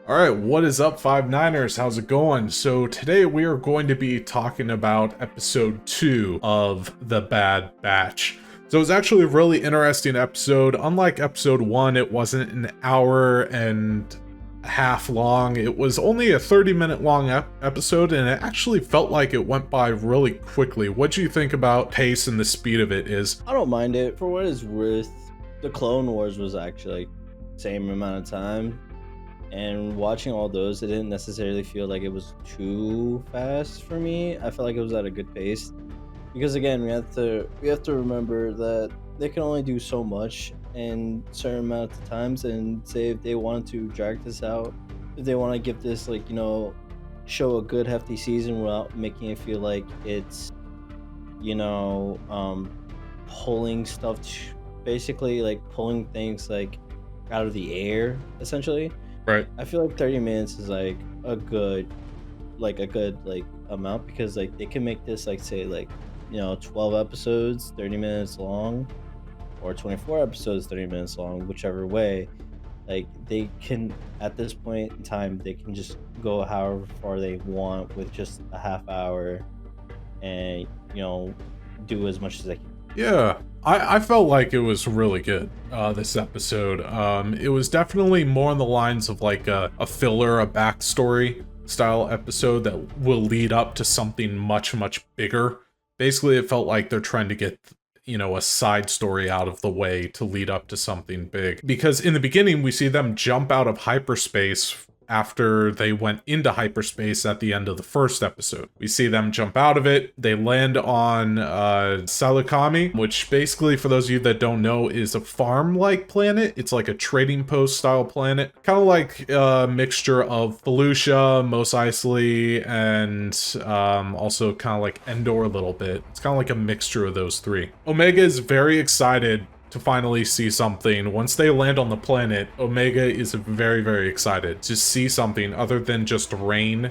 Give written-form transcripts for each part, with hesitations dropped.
Alright, what is up, Five Niners? How's it going? So today we are going to be talking about episode 2 of The Bad Batch. So it's actually a really interesting episode. Unlike episode 1, it wasn't an hour and a half long. It was only a 30-minute long episode, and it actually felt like it went by really quickly. What do you think about pace and the speed of it is? I don't mind it. For what it's worth, the Clone Wars was actually same amount of time. And watching all those, it didn't necessarily feel like it was too fast for me. I felt like it was at a good pace. Because again, we have to remember that they can only do so much in certain amount of times, and say if they wanted to drag this out, if they want to give this show a good hefty season without making it feel like it's pulling stuff basically like pulling things like out of the air essentially. Right. I feel like 30 minutes is like a good amount, because like they can make this 12 episodes 30 minutes long, or 24 episodes 30 minutes long, whichever way. Like they can, at this point in time, they can just go however far they want with just a half hour, and do as much as they can. Yeah, I felt like it was really good, this episode. It was definitely more on the lines of like a filler, a backstory style episode that will lead up to something much, much bigger. Basically, it felt like they're trying to get, a side story out of the way to lead up to something big. Because in the beginning, we see them jump out of hyperspace after they went into hyperspace at the end of the first episode. We see them jump out of it. They land on Salakami, which basically, for those of you that don't know, is a farm-like planet. It's like a trading post style planet. Kind of like a mixture of Felucia, Mos Eisley, and also kind of like Endor a little bit. It's kind of like a mixture of those three. Omega is very excited to finally see something. Once they land on the planet, Omega is very, very excited to see something other than just rain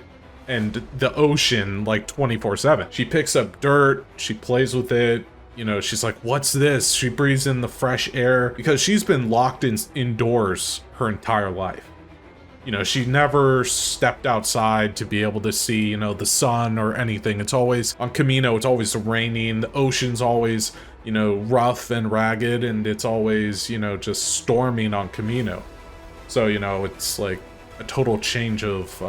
and the ocean like 24/7. She picks up dirt, she plays with it, she's like, what's this? She breathes in the fresh air, because she's been locked indoors her entire life. She never stepped outside to be able to see, the sun or anything. It's always on Camino, it's always raining, the ocean's always rough and ragged, and it's always, just storming on Camino. So, it's like a total change of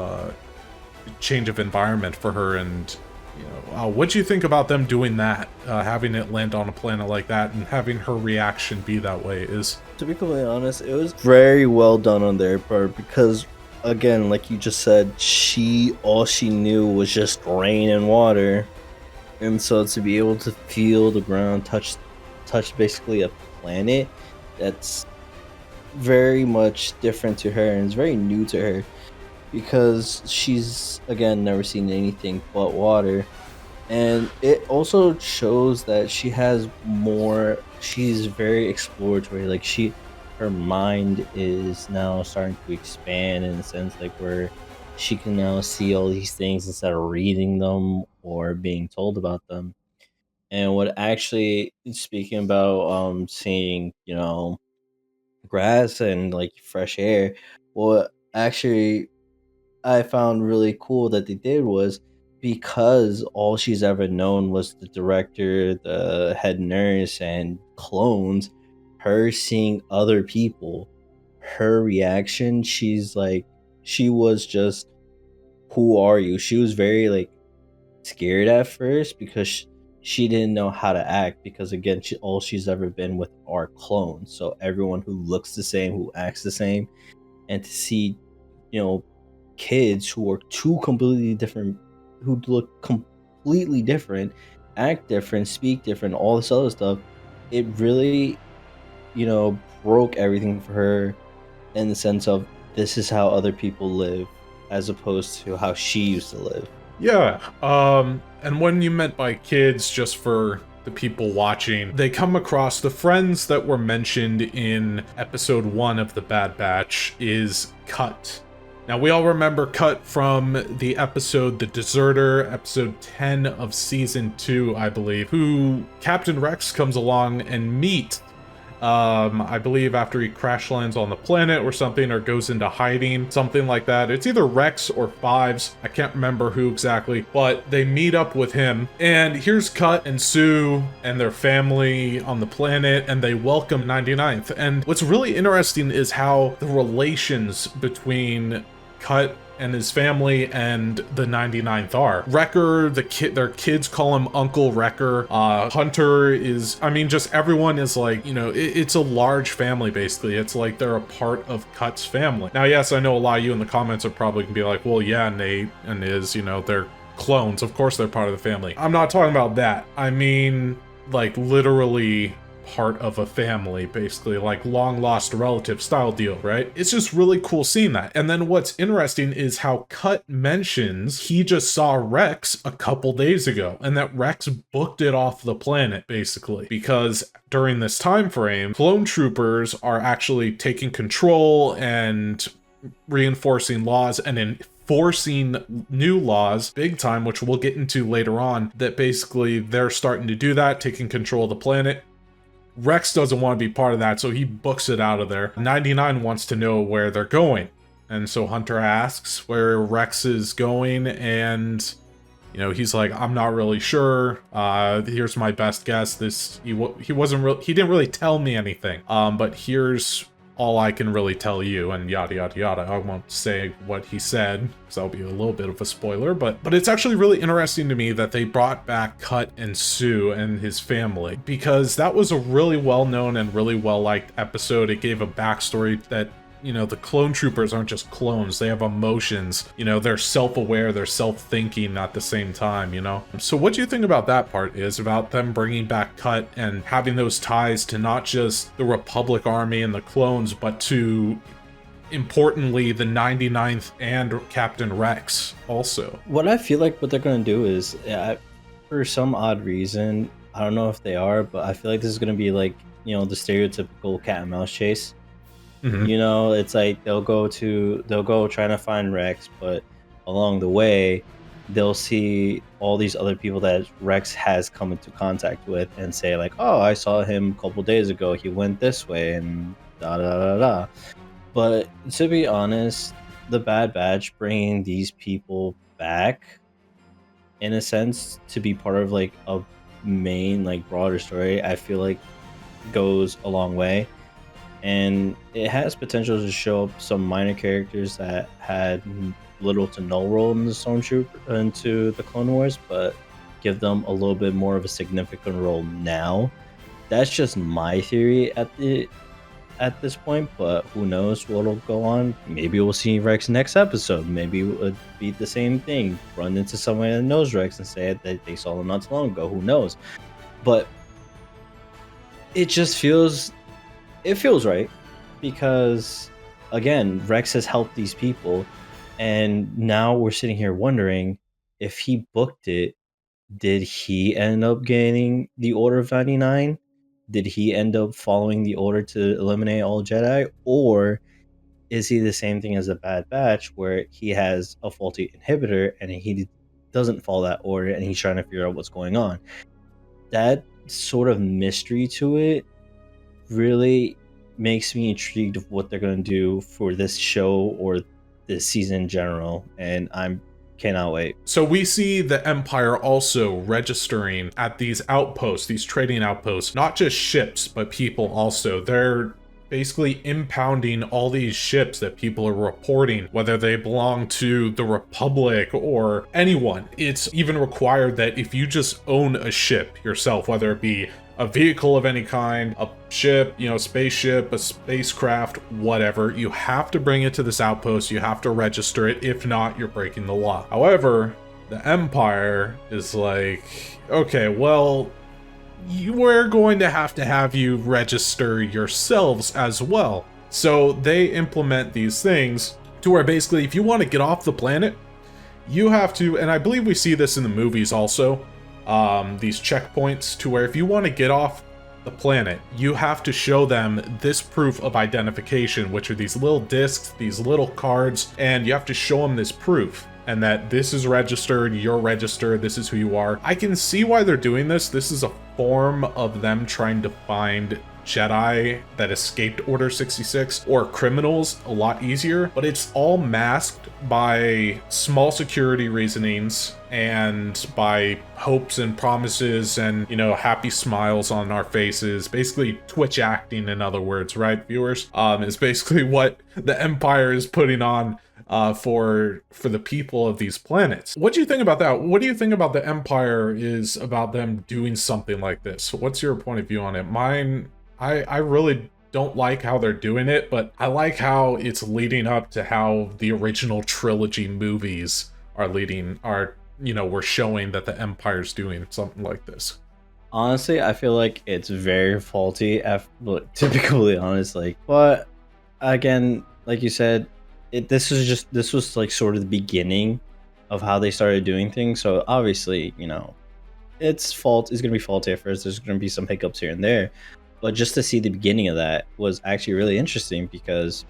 environment for her. And, what do you think about them doing that? Having it land on a planet like that and having her reaction be that way is... To be completely honest, it was very well done on their part, because again, like you just said, all she knew was just rain and water. And so to be able to feel the ground, touch basically a planet that's very much different to her, and it's very new to her, because she's, again, never seen anything but water. And it also shows that she's very exploratory. Like her mind is now starting to expand, in a sense like where she can now see all these things instead of reading them or being told about them. And what actually, speaking about seeing, grass and like fresh air, what actually I found really cool that they did was, because all she's ever known was the director, the head nurse, and clones, her seeing other people, her reaction, she was just, who are you? She was very scared at first, because she didn't know how to act, because again, all she's ever been with are clones. So everyone who looks the same, who acts the same, and to see, kids who are who look completely different, act different, speak different, all this other stuff, it really, broke everything for her, in the sense of, this is how other people live, as opposed to how she used to live. Yeah, and when you meant by kids, just for the people watching, they come across the friends that were mentioned in episode 1 of The Bad Batch is Cut. Now, we all remember Cut from the episode The Deserter, episode 10 of season 2, I believe, who Captain Rex comes along and meets I believe after he crash lands on the planet or something, or goes into hiding, something like that. It's either Rex or Fives. I can't remember who exactly, but they meet up with him. And here's Cut and Sue and their family on the planet, and they welcome 99th. And what's really interesting is how the relations between Cut and his family and the 99th are. Wrecker, their kids call him Uncle Wrecker. Hunter is, I mean, just everyone is like, you know, it's a large family basically. It's like they're a part of Cut's family. Now, yes, I know a lot of you in the comments are probably gonna be like, well, yeah, Nate and Iz, you know, they're clones. Of course they're part of the family. I'm not talking about that. I mean, like, literally part of a family, basically, like long lost relative style deal, right? It's just really cool seeing that. And then what's interesting is how Cut mentions he just saw Rex a couple days ago, and that Rex booked it off the planet, basically, because during this time frame, clone troopers are actually taking control and reinforcing laws and enforcing new laws big time, which we'll get into later on, that basically they're starting to do that, taking control of the planet. Rex doesn't want to be part of that, so he books it out of there. 99 wants to know where they're going. And so Hunter asks where Rex is going, and, you know, he's like, I'm not really sure. Here's my best guess. He didn't really tell me anything. But here's all I can really tell you, and yada yada yada. I won't say what he said, because that'll be a little bit of a spoiler, but it's actually really interesting to me that they brought back Cut and Sue and his family, because that was a really well-known and really well-liked episode. It gave a backstory that, you know, the clone troopers aren't just clones, they have emotions, you know, they're self-aware, they're self-thinking at the same time, you know? So what do you think about that part, is about them bringing back Cut and having those ties to not just the Republic Army and the clones, but to, importantly, the 99th and Captain Rex also? What I feel like what they're going to do is, for some odd reason, I don't know if they are, but I feel like this is going to be like, you know, the stereotypical cat and mouse chase. You know, it's like they'll go trying to find Rex, but along the way, they'll see all these other people that Rex has come into contact with and say like, oh, I saw him a couple days ago. He went this way and da da da da. But to be honest, the Bad Batch bringing these people back, in a sense, to be part of like a main, like, broader story, I feel like goes a long way. And it has potential to show up some minor characters that had little to no role in the Stormtrooper into the Clone Wars, but give them a little bit more of a significant role now. That's just my theory at this point, but who knows what'll go on. Maybe we'll see Rex next episode. Maybe it would be the same thing. Run into someone that knows Rex and say that they saw him not too long ago. Who knows? But it just feels right, because again, Rex has helped these people, and now we're sitting here wondering, if he booked it, did he end up getting the Order of 99? Did he end up following the order to eliminate all Jedi? Or is he the same thing as the Bad Batch, where he has a faulty inhibitor and he doesn't follow that order and he's trying to figure out what's going on? That sort of mystery to it really makes me intrigued of what they're going to do for this show or this season in general, and I cannot wait. So we see the Empire also registering at these outposts, these trading outposts, not just ships, but people also. They're basically impounding all these ships that people are reporting, whether they belong to the Republic or anyone. It's even required that if you just own a ship yourself, whether it be a vehicle of any kind, a ship, you know, spaceship, a spacecraft, whatever, you have to bring it to this outpost, you have to register it, if not, you're breaking the law. However, the Empire is like, okay, well, we're going to have you register yourselves as well. So they implement these things to where basically if you want to get off the planet, you have to, and I believe we see this in the movies also, these checkpoints, to where if you want to get off the planet, you have to show them this proof of identification, which are these little discs, these little cards, and you have to show them this proof. and that this is registered, you're registered, this is who you are. I can see why they're doing this. This is a form of them trying to find Jedi that escaped Order 66 or criminals a lot easier, but it's all masked by small security reasonings and by hopes and promises and, you know, happy smiles on our faces. Basically Twitch acting, in other words, right, viewers? Is basically what the Empire is putting on for the people of these planets. What do you think about that? What do you think about the Empire is about them doing something like this? What's your point of view on it? Mine, I really don't like how they're doing it, but I like how it's leading up to how the original trilogy movies we're showing that the Empire's doing something like this. Honestly, I feel like it's very faulty. To be completely honest, like, but again, like you said, this was like sort of the beginning of how they started doing things. So obviously, you know, it's gonna be faulty at first. There's gonna be some hiccups here and there, but just to see the beginning of that was actually really interesting because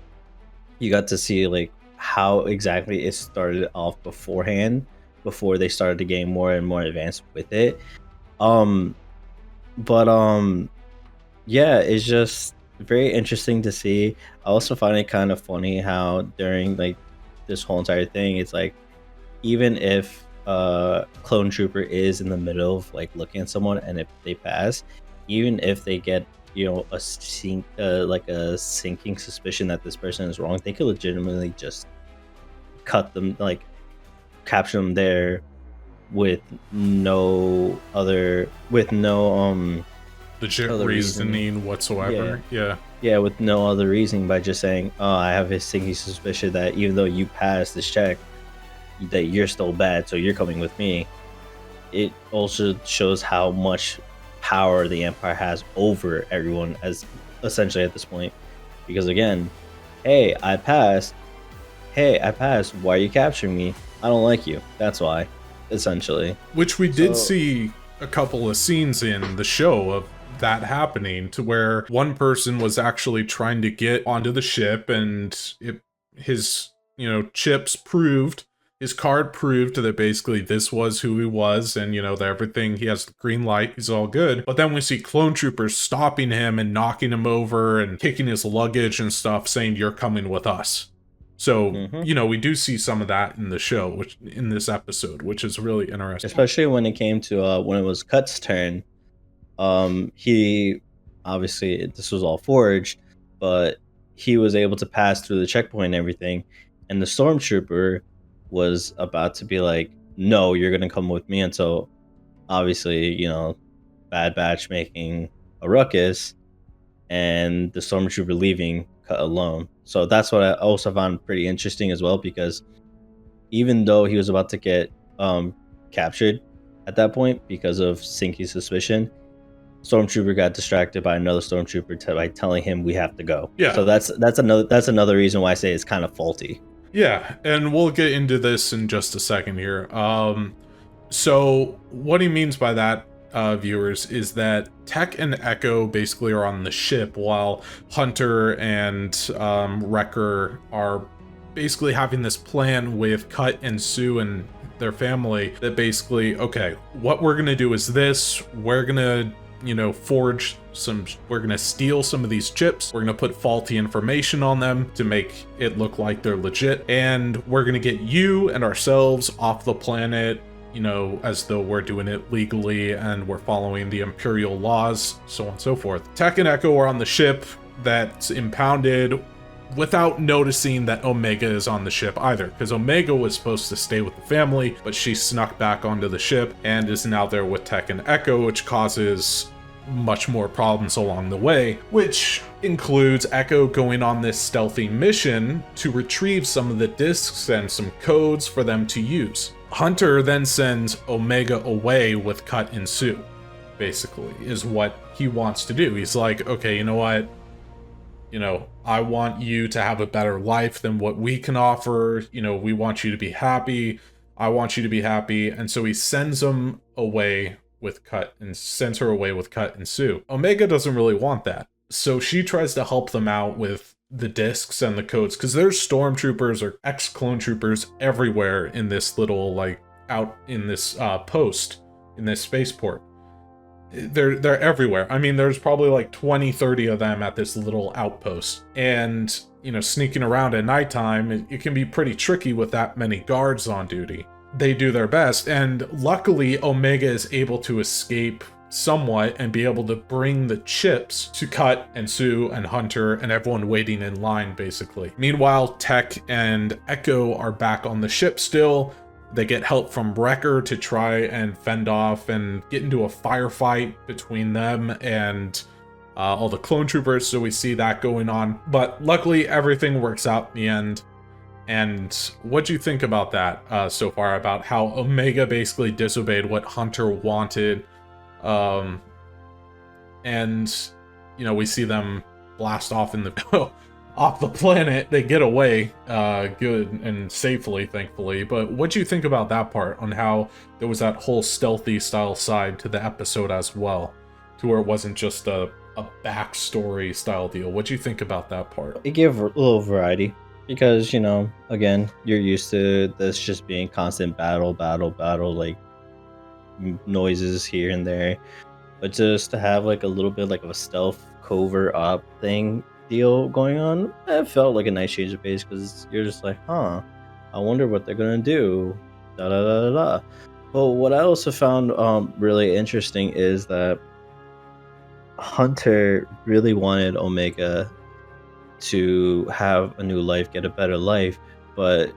you got to see like how exactly it started off beforehand, before they started to gain more and more advanced with it. Um, but yeah, it's just very interesting to see. I also find it kind of funny how during like this whole entire thing, it's like even if clone trooper is in the middle of like looking at someone, and if they pass, even if they get, you know, like a sinking suspicion that this person is wrong, they could legitimately just cut them, like capture them there with no Legit other reasoning whatsoever. Yeah. yeah, with no other reason, by just saying, oh, I have a sinking suspicion that even though you passed this check, that you're still bad, so you're coming with me. It also shows how much power the Empire has over everyone, as essentially at this point. Because again, hey, I passed. Why are you capturing me? I don't like you. That's why, essentially. Which we did see a couple of scenes in the show of that happening, to where one person was actually trying to get onto the ship, and his, you know, his card proved that basically this was who he was, and, you know, that everything, he has the green light, he's all good. But then we see clone troopers stopping him and knocking him over and kicking his luggage and stuff, saying, you're coming with us. So, you know, we do see some of that in the show, which in this episode, which is really interesting. Especially when it came to when it was Cut's turn. He obviously, this was all forged, but he was able to pass through the checkpoint and everything, and the stormtrooper was about to be like, no, you're gonna come with me. Until obviously, you know, Bad Batch making a ruckus and the stormtrooper leaving Cut alone. So that's what I also found pretty interesting as well, because even though he was about to get captured at that point because of sinking suspicion, stormtrooper got distracted by another stormtrooper by telling him we have to go. Yeah. So that's another reason why I say it's kind of faulty. Yeah, and we'll get into this in just a second here. So what he means by that, viewers, is that Tech and Echo basically are on the ship, while Hunter and Wrecker are basically having this plan with Cut and Sue and their family, that basically, okay, what we're gonna do is this, we're gonna, you know, we're gonna steal some of these chips, we're gonna put faulty information on them to make it look like they're legit, and we're gonna get you and ourselves off the planet, you know, as though we're doing it legally and we're following the Imperial laws, so on and so forth. Tech and Echo are on the ship that's impounded without noticing that Omega is on the ship either, because Omega was supposed to stay with the family, but she snuck back onto the ship and is now there with Tech and Echo, which causes much more problems along the way, which includes Echo going on this stealthy mission to retrieve some of the discs and some codes for them to use. Hunter then sends Omega away with Cut and Sue, basically, is what he wants to do. He's like, okay, you know what? You know, I want you to have a better life than what we can offer. You know, we want you to be happy. I want you to be happy. And so he sends them away with Cut and sends her away with Cut and Sue. Omega doesn't really want that. So she tries to help them out with the discs and the codes, because there's stormtroopers or ex-clone troopers everywhere in this little, like, out in this post in this spaceport. They're everywhere. I mean, there's probably like 20, 30 of them at this little outpost. And, you know, sneaking around at nighttime, it can be pretty tricky with that many guards on duty. They do their best, and luckily Omega is able to escape somewhat and be able to bring the chips to Cut and Sue and Hunter and everyone waiting in line, basically. Meanwhile, Tech and Echo are back on the ship still. They get help from Wrecker to try and fend off and get into a firefight between them and all the clone troopers, so we see that going on. But luckily, everything works out in the end. And what do you think about that so far, about how Omega basically disobeyed what Hunter wanted? And, you know, we see them blast off in the off the planet. They get away good and safely, thankfully. But what do you think about that part, on how there was that whole stealthy style side to the episode as well, to where it wasn't just a backstory style deal? What do you think about that part? It gave a little variety because, you know, again, you're used to this just being constant battle, like noises here and there, but just to have like a little bit like of a stealth covert op thing deal going on, it felt like a nice change of pace, because you're just like, I wonder what they're gonna do, da da da da da. But what I also found really interesting is that Hunter really wanted Omega to have a new life, get a better life, but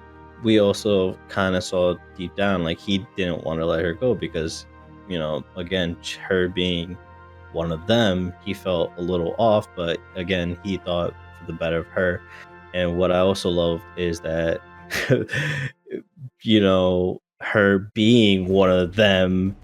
we also kind of saw deep down like he didn't want to let her go, because, you know, again, her being one of them, he felt a little off, but again, he thought for the better of her. And what I also loved is that you know, her being one of them,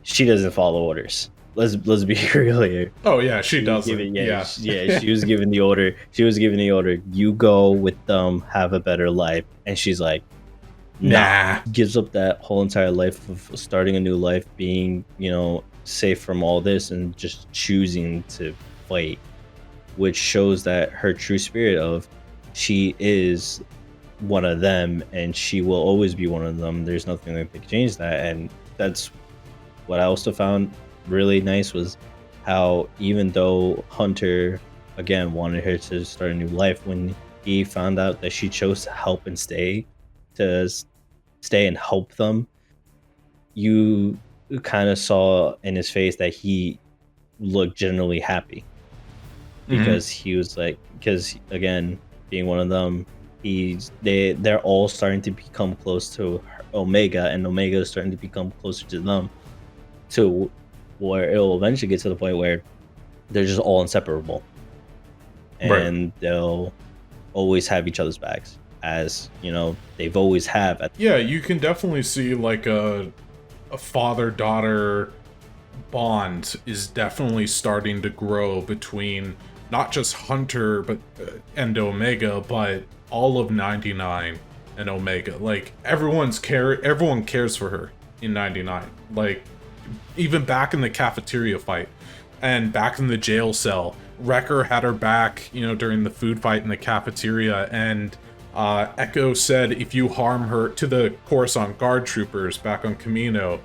she doesn't follow orders. Let's be real here. Oh yeah, she doesn't. She was given the order. She was given the order. You go with them, have a better life. And she's like, nah. Gives up that whole entire life of starting a new life, being, you know, safe from all this, and just choosing to fight, which shows that her true spirit of she is one of them, and she will always be one of them. There's nothing that can change that. And that's what I also found really nice, was how even though Hunter again wanted her to start a new life, when he found out that she chose to help and stay and help them, you kind of saw in his face that he looked genuinely happy, because he was like, because again, being one of them, they're all starting to become close to Omega, and Omega is starting to become closer to them, to where it'll eventually get to the point where they're just all inseparable, and they'll always have each other's backs, as you know they've always have. Yeah, you can definitely see like a father-daughter bond is definitely starting to grow between not just Hunter but and Omega, but all of 99 and Omega. Like everyone cares for her in 99. Like even back in the cafeteria fight and back in the jail cell, Wrecker had her back, you know, during the food fight in the cafeteria, and Echo said if you harm her, to the Coruscant guard troopers back on Camino,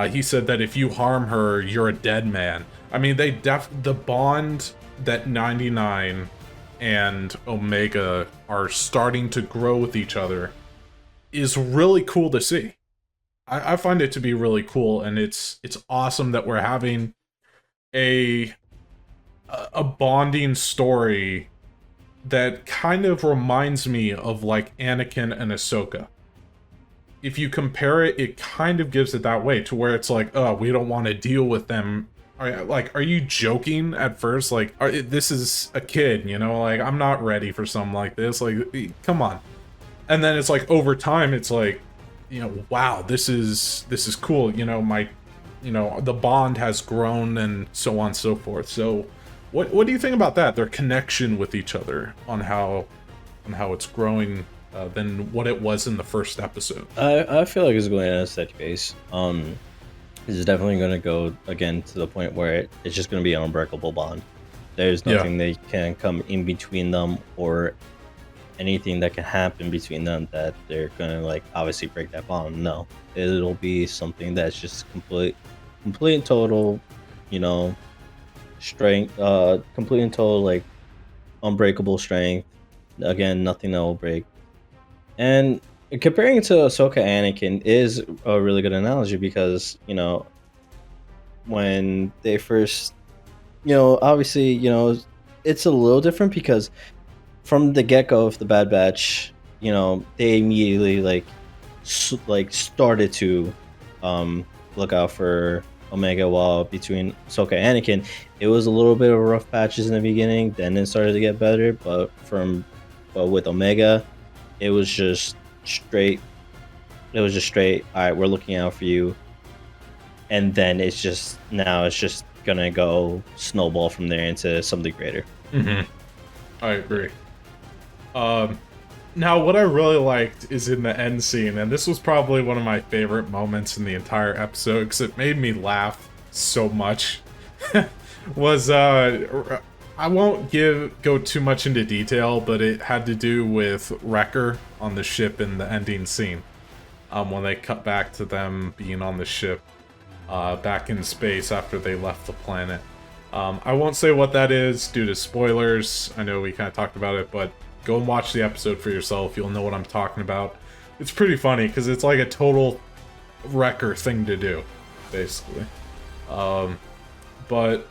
he said that if you harm her, you're a dead man. I mean, the bond that 99 and Omega are starting to grow with each other is really cool to see. I find it to be really cool, and it's awesome that we're having a bonding story that kind of reminds me of like Anakin and Ahsoka. If you compare it, it kind of gives it that way, to where it's like, oh, we don't want to deal with them. Are you joking at first? Like, this is a kid, you know? Like, I'm not ready for something like this. Like, come on. And then it's like, over time, it's like, you know, wow, this is cool. You know, the bond has grown and so on and so forth. So what do you think about that? Their connection with each other, on how it's growing than what it was in the first episode. I feel like it's going at a steady pace. It's definitely going to go again to the point where it's just going to be an unbreakable bond. There's Yeah. nothing that can come in between them or anything that can happen between them that they're gonna like obviously break that bond. No, it'll be something that's just complete and total, you know, strength, complete and total like unbreakable strength. Again, nothing that will break. And comparing it to Ahsoka Anakin is a really good analogy because when they first, obviously, it's a little different because from the get go of the Bad Batch, they immediately like started to look out for Omega. While between Ahsoka and Anakin, it was a little bit of rough patches in the beginning. Then it started to get better, but with Omega, it was just straight. It was just straight. All right, we're looking out for you, and then it's just gonna go snowball from there into something greater. I agree. Now, what I really liked is in the end scene, and this was probably one of my favorite moments in the entire episode because it made me laugh so much. Was I won't go too much into detail, but it had to do with Wrecker on the ship in the ending scene. When they cut back to them being on the ship, back in space after they left the planet. I won't say what that is due to spoilers. I know we kind of talked about it, but go and watch the episode for yourself. You'll know what I'm talking about. It's pretty funny because it's like a total Wrecker thing to do, basically. But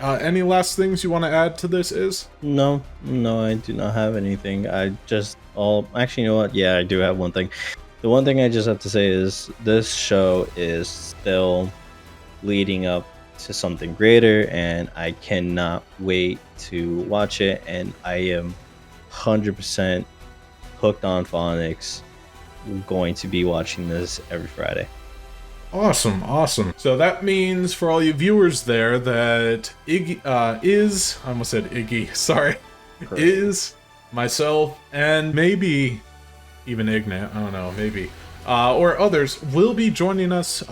any last things you want to add to this is? No, I do not have anything. Actually, you know what? Yeah, I do have one thing. The one thing I just have to say is this show is still leading up to something greater, and I cannot wait to watch it, and I am 100% hooked on phonics. I'm going to be watching this every Friday. Awesome, awesome. So that means for all you viewers there that Iggy I almost said Iggy, sorry. Correct. Is myself and maybe even Ignat, I don't know, maybe. Or others will be joining us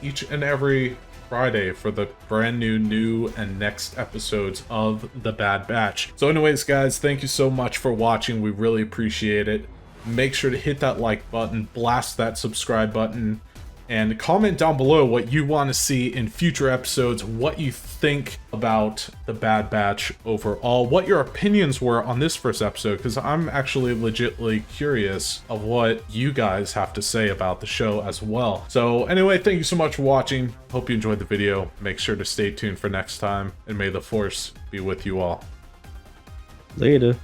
each and every Friday for the brand new and next episodes of The Bad Batch. So anyways, guys, thank you so much for watching. We really appreciate it. Make sure to hit that like button, blast that subscribe button, and comment down below what you want to see in future episodes, what you think about The Bad Batch overall, what your opinions were on this first episode, because I'm actually legitimately curious of what you guys have to say about the show as well. So anyway, thank you so much for watching. Hope you enjoyed the video. Make sure to stay tuned for next time, and may the Force be with you all. Later.